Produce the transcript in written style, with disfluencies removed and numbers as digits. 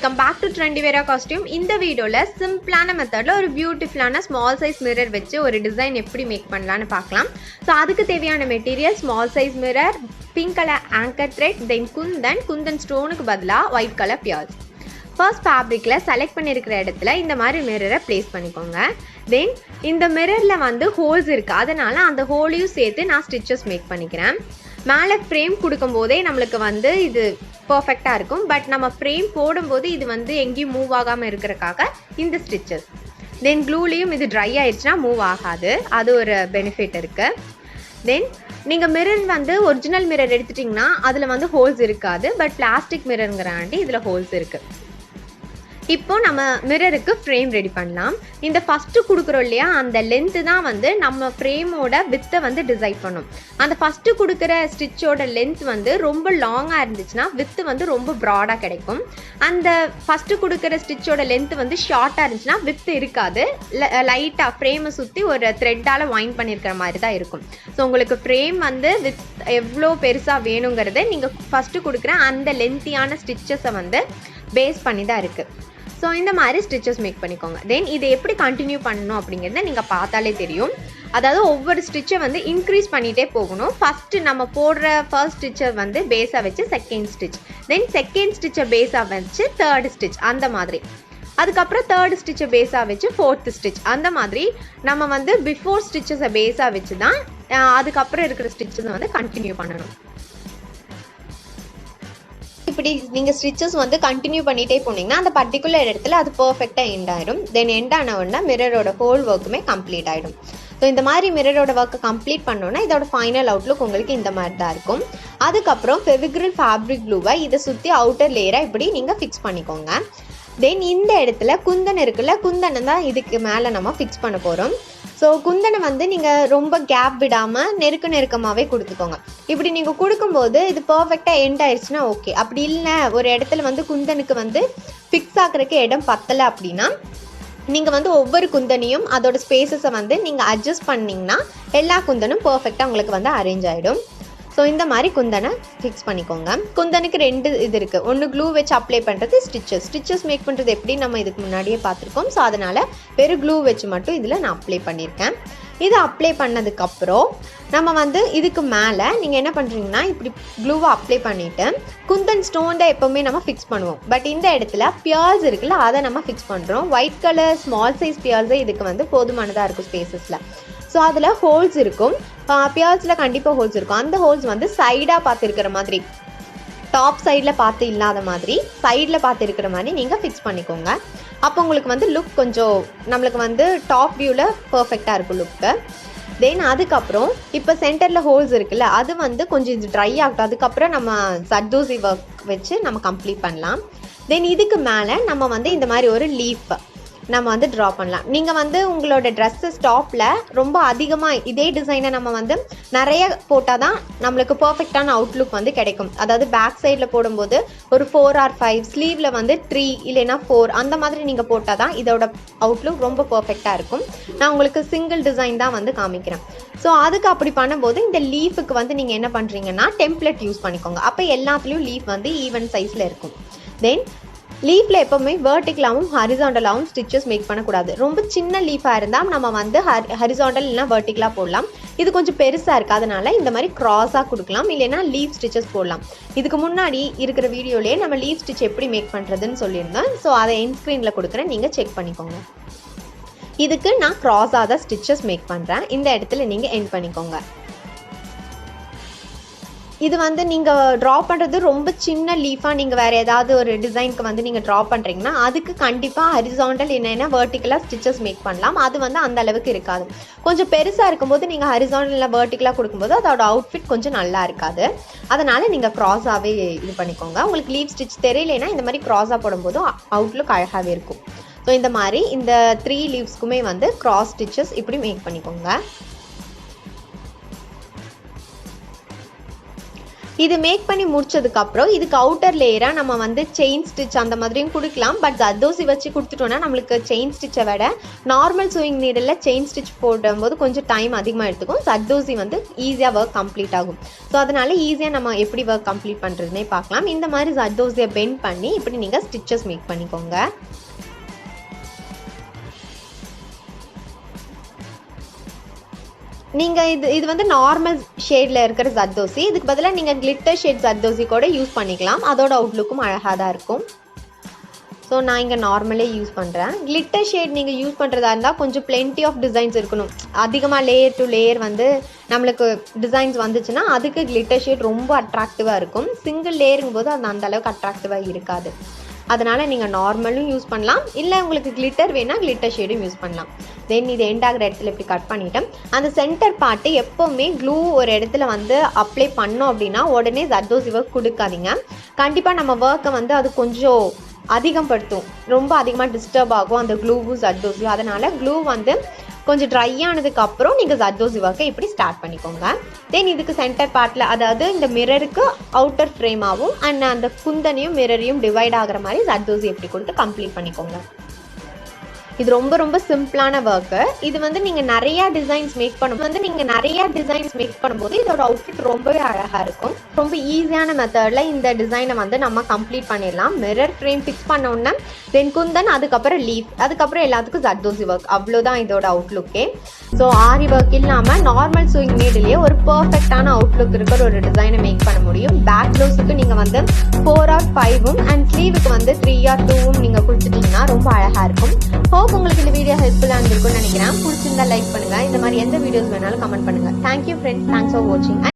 Welcome back to ட்ரெண்டிவேரா costume. இந்த வீடியோவில் சிம்பிளான மெத்தடில் ஒரு பியூட்டிஃபுல்லான ஸ்மால் சைஸ் மிரர் வச்சு ஒரு டிசைன் எப்படி மேக் பண்ணலான்னு பார்க்கலாம். ஸோ அதுக்கு தேவையான material small size mirror, pink colour anchor thread, then kundan ஸ்டோனுக்கு பதிலாக ஒயிட் கலர் பியர்ஸ். ஃபர்ஸ்ட் ஃபேப்ரிக்கில் செலக்ட் பண்ணியிருக்கிற இடத்துல இந்த மாதிரி மிரரை ப்ளேஸ் பண்ணிக்கோங்க. தென் இந்த மிரரில் வந்து ஹோல்ஸ் இருக்குது, அதனால் அந்த ஹோலையும் சேர்த்து நான் ஸ்டிச்சஸ் மேக் பண்ணிக்கிறேன். மேலே ஃப்ரேம் கொடுக்கும்போதே நம்மளுக்கு வந்து இது பர்ஃபெக்டாக இருக்கும். பட் நம்ம ஃப்ரேம் போடும்போது இது வந்து எங்கேயும் மூவ் ஆகாமல் இருக்கிறக்காக இந்த ஸ்டிச்சஸ். தென் க்ளூலேயும் இது ட்ரை ஆயிடுச்சுன்னா மூவ் ஆகாது, அது ஒரு பெனிஃபிட் இருக்குது. தென் நீங்கள் மிரர் வந்து ஒரிஜினல் மிரர் எடுத்துட்டிங்கன்னா அதில் வந்து ஹோல்ஸ் இருக்காது. பட் பிளாஸ்டிக் மிரருங்கிறாண்டி இதில் ஹோல்ஸ் இருக்குது. இப்போ நம்ம மிரருக்கு ஃப்ரேம் ரெடி பண்ணலாம். இந்த ஃபஸ்ட்டு கொடுக்குறோம் இல்லையா, அந்த லென்த்து தான் வந்து நம்ம ஃப்ரேமோட வித்தை வந்து டிசைட் பண்ணும். அந்த ஃபஸ்ட்டு கொடுக்குற ஸ்டிச்சோட லென்த் வந்து ரொம்ப லாங்காக இருந்துச்சுன்னா வித்து வந்து ரொம்ப ப்ராடாக கிடைக்கும். அந்த ஃபஸ்ட்டு கொடுக்குற ஸ்டிச்சோட லென்த் வந்து ஷார்ட்டாக இருந்துச்சுன்னா வித்து இருக்காது, லைட்டாக ஃப்ரேமை சுற்றி ஒரு த்ரெட்டால் வைண்ட் பண்ணியிருக்கிற மாதிரி தான் இருக்கும். ஸோ உங்களுக்கு ஃப்ரேம் வந்து வித் எவ்வளோ பெருசாக வேணுங்கிறத நீங்கள் ஃபஸ்ட்டு கொடுக்குற அந்த லென்த்தியான ஸ்டிச்சஸை வந்து பேஸ் பண்ணி தான் இருக்குது. ஸோ இந்த மாதிரி ஸ்டிச்சஸ் மேக் பண்ணிக்கோங்க. தென் இதை எப்படி கண்டினியூ பண்ணணும் அப்படிங்கிறத நீங்கள் பார்த்தாலே தெரியும். அதாவது ஒவ்வொரு ஸ்டிச்சை வந்து இன்க்ரீஸ் பண்ணிகிட்டே போகணும். ஃபஸ்ட்டு நம்ம போடுற ஃபர்ஸ்ட் ஸ்டிச்சை வந்து பேஸாக வச்சு செகண்ட் ஸ்டிச், தென் செகண்ட் ஸ்டிச்சை பேஸாக வச்சு தேர்ட் ஸ்டிச், அந்த மாதிரி. அதுக்கப்புறம் தேர்ட் ஸ்டிச்சை பேஸாக வச்சு ஃபோர்த் ஸ்டிச், அந்த மாதிரி நம்ம வந்து பிஃபோர் ஸ்டிச்சஸை பேஸாக வச்சு தான் அதுக்கப்புறம் இருக்கிற ஸ்டிச்சஸை வந்து கண்டினியூ பண்ணணும். இப்படி நீங்கள் ஸ்டிச்சஸ் வந்து கண்டினியூ பண்ணிகிட்டே போனீங்கன்னா அந்த பர்டிகுலர் இடத்துல அது பர்ஃபெக்டாக எண்ட் ஆகிடும். தென் எண்ட் ஆன உடனே மிரரோட ஹோல் ஒர்க்குமே கம்ப்ளீட் ஆகிடும். ஸோ இந்த மாதிரி மிரரோட ஒர்க்கை கம்ப்ளீட் பண்ணோன்னா இதோட ஃபைனல் அவுட்லுக் உங்களுக்கு இந்த மாதிரி தான் இருக்கும். அதுக்கப்புறம் ஃபெவிக்ரில் ஃபேப்ரிக் க்ளூவை இதை சுற்றி அவுட்டர் லேயராக இப்படி நீங்கள் ஃபிக்ஸ் பண்ணிக்கோங்க. தென் இந்த இடத்துல குந்தன் இருக்குல்ல, குந்தனை தான் இதுக்கு மேலே நம்ம ஃபிக்ஸ் பண்ண போகிறோம். ஸோ குந்தனை வந்து நீங்கள் ரொம்ப கேப் விடாமல் நெருக்கமாகவே கொடுத்துக்கோங்க. இப்படி நீங்கள் கொடுக்கும்போது இது பர்ஃபெக்டாக எண்ட் ஆயிடுச்சுன்னா ஓகே. அப்படி இல்லை ஒரு இடத்துல வந்து குந்தனுக்கு வந்து ஃபிக்ஸ் ஆகிறதுக்கு இடம் பத்தலை அப்படின்னா நீங்கள் வந்து ஒவ்வொரு குந்தனையும் அதோட ஸ்பேசஸை வந்து நீங்கள் அட்ஜஸ்ட் பண்ணிங்கன்னா எல்லா குந்தனும் பர்ஃபெக்டாக உங்களுக்கு வந்து அரேஞ்ச் ஆகிடும். ஸோ இந்த மாதிரி குந்தனை ஃபிக்ஸ் பண்ணிக்கோங்க. குந்தனுக்கு ரெண்டு இது இருக்குது, ஒன்று க்ளூ வச்சு அப்ளை பண்ணுறது, ஸ்டிச்சஸ் மேக் பண்ணுறது எப்படி நம்ம இதுக்கு முன்னாடியே பார்த்துருக்கோம். ஸோ அதனால் வெறும் க்ளூ வச்சு மட்டும் இதில் நான் அப்ளை பண்ணியிருக்கேன். இது அப்ளை பண்ணதுக்கப்புறம் நம்ம வந்து இதுக்கு மேலே நீங்கள் என்ன பண்ணுறீங்கன்னா இப்படி க்ளூவை அப்ளை பண்ணிவிட்டு குந்தன் ஸ்டோன் தான் எப்போவுமே நம்ம ஃபிக்ஸ் பண்ணுவோம். பட் இந்த இடத்துல பியர்ஸ் இருக்குல்ல, அதை நம்ம ஃபிக்ஸ் பண்ணுறோம். ஒயிட் கலர் ஸ்மால் சைஸ் பியர்ஸே இதுக்கு வந்து போதுமானதாக இருக்கும் ஸ்பேசஸில். ஸோ அதில் ஹோல்ஸ் இருக்கும், பியர்ஸில் கண்டிப்பாக ஹோல்ஸ் இருக்கும். அந்த ஹோல்ஸ் வந்து சைடாக பார்த்துருக்கிற மாதிரி, டாப் சைடில் பார்த்து இல்லாத மாதிரி சைடில் பார்த்து இருக்கிற மாதிரி நீங்கள் ஃபிக்ஸ் பண்ணிக்கோங்க. அப்போ உங்களுக்கு வந்து லுக் கொஞ்சம் நம்மளுக்கு வந்து டாப் வியூவில் பர்ஃபெக்டாக இருக்கும் லுக்கு. தென் அதுக்கப்புறம் இப்போ சென்டரில் ஹோல்ஸ் இருக்குல்ல, அது வந்து கொஞ்சம் இது ட்ரை ஆகட்டும். அதுக்கப்புறம் நம்ம ஜர்தோசி ஒர்க் வச்சு நம்ம கம்ப்ளீட் பண்ணலாம். தென் இதுக்கு மேலே நம்ம வந்து இந்த மாதிரி ஒரு லீஃப் நம்ம வந்து ட்ரா பண்ணலாம். நீங்கள் வந்து உங்களோட ட்ரெஸ்ஸஸ் டாப்பில் ரொம்ப அதிகமாக இதே டிசைனை நம்ம வந்து நிறைய போட்டால் தான் நம்மளுக்கு பர்ஃபெக்டான அவுட்லுக் வந்து கிடைக்கும். அதாவது பேக் சைடில் போடும்போது ஒரு 4 or 5, ஸ்லீவில் வந்து 3 இல்லைன்னா 4 அந்த மாதிரி நீங்கள் போட்டால் தான் இதோட அவுட்லுக் ரொம்ப பர்ஃபெக்டாக இருக்கும். நான் உங்களுக்கு சிங்கிள் டிசைன் தான் வந்து காமிக்கிறேன். ஸோ அதுக்கு அப்படி பண்ணும்போது இந்த லீஃபுக்கு வந்து நீங்கள் என்ன பண்ணுறீங்கன்னா டெம்ப்ளேட் யூஸ் பண்ணிக்கோங்க. அப்போ எல்லாத்துலேயும் லீஃப் வந்து ஈவன் சைஸில் இருக்கும். தென் லீஃபில் எப்போவுமே வெர்டிக்கலாகவும் ஹரிசாண்டலாகவும் ஸ்டிச்சஸ் மேக் பண்ணக்கூடாது. ரொம்ப சின்ன லீஃபாக இருந்தால் நம்ம வந்து ஹரிசாண்டல் இல்லைனா வெர்டிக்கலாக போடலாம். இது கொஞ்சம் பெருசாக இருக்குது, அதனால இந்த மாதிரி க்ராஸாக கொடுக்கலாம், இல்லைனா லீஃப் ஸ்டிச்சஸ் போடலாம். இதுக்கு முன்னாடி இருக்கிற வீடியோலேயே நம்ம லீஃப் ஸ்டிச் எப்படி மேக் பண்ணுறதுன்னு சொல்லியிருந்தேன். ஸோ அதை எண்ட் ஸ்க்ரீனில் கொடுக்குறேன், நீங்கள் செக் பண்ணிக்கோங்க. இதுக்கு நான் க்ராஸாக தான் ஸ்டிச்சஸ் மேக் பண்ணுறேன். இந்த இடத்துல நீங்கள் எண்ட் பண்ணிக்கோங்க. இது வந்து நீங்கள் ட்ரா பண்ணுறது ரொம்ப சின்ன லீஃபாக நீங்கள் வேறு ஏதாவது ஒரு டிசைனுக்கு வந்து நீங்கள் ட்ரா பண்ணுறீங்கன்னா அதுக்கு கண்டிப்பாக ஹரிசாண்டல் என்னென்னா வெர்டிக்கலாக ஸ்டிச்சஸ் மேக் பண்ணலாம். அது வந்து அந்த அளவுக்கு இருக்காது. கொஞ்சம் பெருசாக இருக்கும்போது நீங்கள் ஹரிசாண்டலில் வெர்டிக்கலாக கொடுக்கும்போது அதோட அவுட்ஃபிட் கொஞ்சம் நல்லா இருக்காது. அதனால் நீங்கள் க்ராஸாகவே இது பண்ணிக்கோங்க. உங்களுக்கு லீவ் ஸ்டிச் தெரியலைன்னா இந்த மாதிரி க்ராஸாக போடும்போதும் அவுட்லுக் அழகாகவே இருக்கும். ஸோ இந்த மாதிரி இந்த 3 லீவ்ஸ்க்குமே வந்து க்ராஸ் ஸ்டிச்சஸ் இப்படி மேக் பண்ணிக்கோங்க. இது மேக் பண்ணி முடிச்சதுக்கு அப்புறம் இதுக்கு அவுட்டர் லேயரா நம்ம வந்து செயின் ஸ்டிச் அந்த மாதிரியும் கொடுக்கலாம். பட் ஜர்தோசி வச்சு கொடுத்துட்டோம்னா நம்மளுக்கு செயின் ஸ்டிச்சை விட normal chewing needle chain stitch போடும்போது கொஞ்சம் டைம் அதிகமாக எடுத்துக்கும். ஜர்தோசி வந்து ஈஸியாக ஒர்க் கம்ப்ளீட் ஆகும். ஸோ அதனால ஈஸியாக நம்ம எப்படி ஒர்க் கம்ப்ளீட் பண்ணுறதுனே பார்க்கலாம். இந்த மாதிரி ஜர்தோசியை பெண்ட் பண்ணி இப்படி நீங்கள் ஸ்டிச்சஸ் மேக் பண்ணிக்கோங்க. நீங்கள் இது வந்து நார்மல் ஷேடில் இருக்கிற ஜர்தோசி. இதுக்கு பதிலாக நீங்கள் கிளிட்டர் ஷேட் ஜர்தோசி கூட யூஸ் பண்ணிக்கலாம். அதோட அவுட்லுக்கும் அழகாக தான் இருக்கும். ஸோ நான் இங்கே நார்மலே யூஸ் பண்ணுறேன். கிளிட்டர் ஷேட் நீங்கள் யூஸ் பண்ணுறதா இருந்தால் கொஞ்சம் பிளென்டி ஆஃப் டிசைன்ஸ் இருக்கணும். அதிகமாக லேயர் டு லேயர் வந்து நம்மளுக்கு டிசைன்ஸ் வந்துச்சுன்னா அதுக்கு கிளிட்டர் ஷேட் ரொம்ப அட்ராக்டிவாக இருக்கும். சிங்கிள் லேயருங்கும் போது அது அந்த அளவுக்கு அட்ராக்டிவாக இருக்காது. அதனால் நீங்கள் நார்மலும் யூஸ் பண்ணலாம், இல்லை உங்களுக்கு கிளிட்டர் வேணால் கிளிட்டர் ஷேடும் யூஸ் பண்ணலாம். தென் இது எண்ட் ஆகிற இடத்துல இப்படி கட் பண்ணிவிட்டேன். அந்த சென்டர் பார்ட்டு எப்போவுமே க்ளூ ஒரு இடத்துல வந்து அப்ளை பண்ணோம் அப்படின்னா உடனே ஜர்தோசி ஒர்க் கொடுக்காதீங்க. கண்டிப்பாக நம்ம ஒர்க்கை வந்து அது கொஞ்சம் அதிகப்படுத்தும், ரொம்ப அதிகமாக டிஸ்டர்ப் ஆகும் அந்த க்ளூவும் ஜர்தோசியும். அதனால் க்ளூ வந்து கொஞ்சம் ட்ரை ஆனதுக்கு அப்புறம் நீங்கள் ஜர்தோசி ஒர்க்கை இப்படி ஸ்டார்ட் பண்ணிக்கோங்க. தென் இதுக்கு சென்டர் பார்ட்டில், அதாவது இந்த மிரருக்கு அவுட்டர் ஃப்ரேமாகவும் அண்ட் அந்த குந்தனையும் மிரரையும் டிவைட் ஆகிற மாதிரி ஜர்தோசி எப்படி கொடுத்து கம்ப்ளீட் பண்ணிக்கோங்க. இது ரொம்ப ரொம்ப சிம்பிளான ஒர்க்கு. இது வந்து நீங்கள் நிறையா டிசைன்ஸ் மேக் பண்ணும்போது இதோட அவுட்ஃபிட் ரொம்பவே அழகாக இருக்கும். ரொம்ப ஈஸியான மெத்தடில் இந்த டிசைனை வந்து நம்ம கம்ப்ளீட் பண்ணிடலாம். மிரர் ஃப்ரேம் ஃபிக்ஸ் பண்ணோன்னே தென் குந்தன், அதுக்கப்புறம் லீஃப், அதுக்கப்புறம் எல்லாத்துக்கும் ஜர்தோசி ஒர்க். அவ்வளோதான் இதோட அவுட்லுக்கே. ஸோ ஆரி ஒர்க் இல்லாமல் நார்மல் சூயிங் நீடிலேயே ஒரு பர்ஃபெக்டான அவுட்லுக் இருக்கிற ஒரு டிசைனை மேக் பண்ண முடியும். பேக் ப்ளவுஸுக்கு நீங்கள் வந்து 4 or 5 அண்ட் ஸ்லீவுக்கு வந்து 3 or 2 நீங்கள் கொடுத்துட்டீங்கன்னா ரொம்ப அழகாக இருக்கும். ஹோப் உங்களுக்கு இந்த வீடியோ ஹெல்ப்ஃபுல்லாக இருந்திருக்கும்னு நினைக்கிறேன். பிடிச்சிருந்தா லைக் பண்ணுங்க. இந்த மாதிரி எந்த வீடியோஸ் வேணாலும் கமெண்ட் பண்ணுங்க. தேங்க்யூ ஃப்ரெண்ட்ஸ், தேங்க்ஸ் ஃபார் வாட்சிங்.